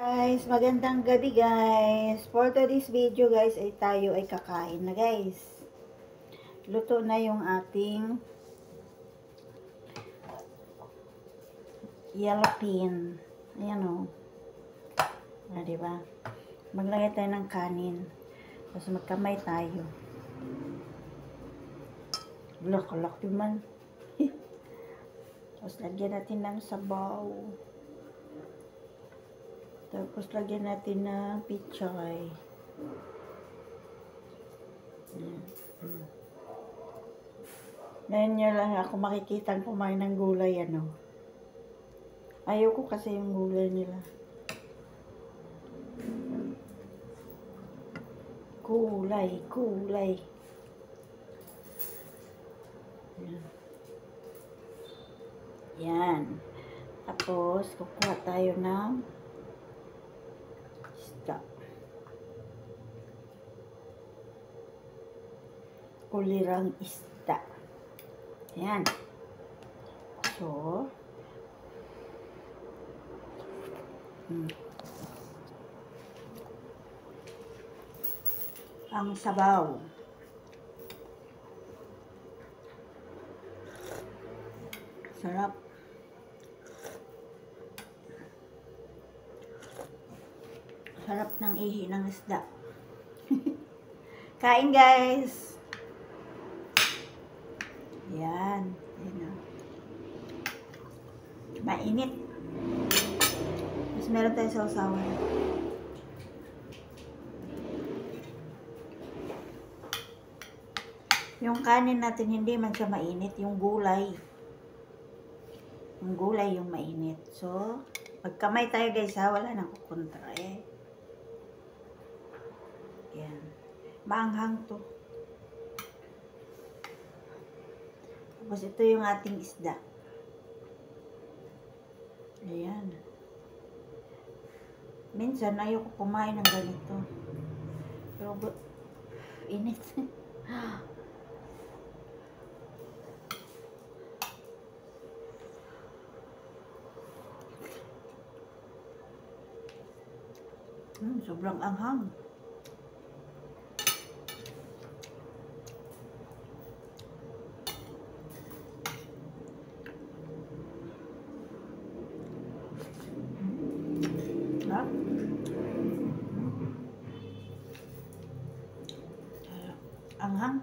Guys, magandang gabi guys. For today's video guys ay tayo ay kakain na guys. Luto na yung ating yellow pin. Ayan o. Diba? Maglagay tayo ng kanin. Tapos magkamay tayo. Bulak-bulak naman. Tapos lagyan natin ng sabaw. Tapos lagyan natin ng pichay. Ngayon nyo lang ako makikita kumain ng gulay ano. Ayoko kasi yung gulay nila. Kulay. Yan. Tapos, kukuha tayo ng isda. Ulirang isda. Yan. So, ang sabaw. Sarap. Sarap ng ihi ng isda. Kain guys. Yan. Mainit. Mas meron tayo sa usawan. Yung kanin natin hindi man siya mainit. Yung gulay. Yung gulay yung mainit. So, pagkamay tayo guys ha. Wala nang kukontra eh. Yan. Maanghang to. Tapos ito yung ating isda. Ayan. Minsan ayoko kumain ng ganito. Pero init. Sobrang anghang. Anghang.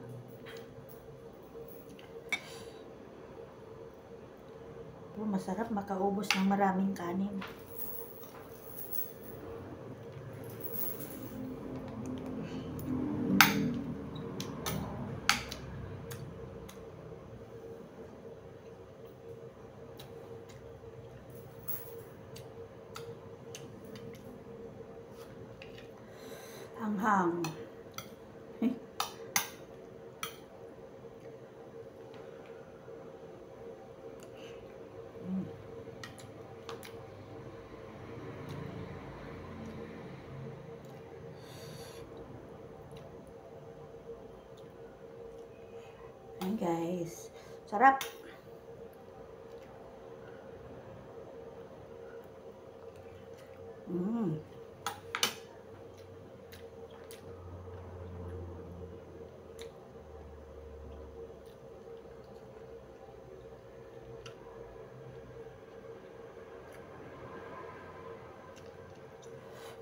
Pero masarap makaubos ng maraming kanin. Anghang. Ayan guys. Sarap.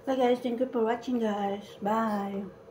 Okay guys, thank you for watching guys. Bye.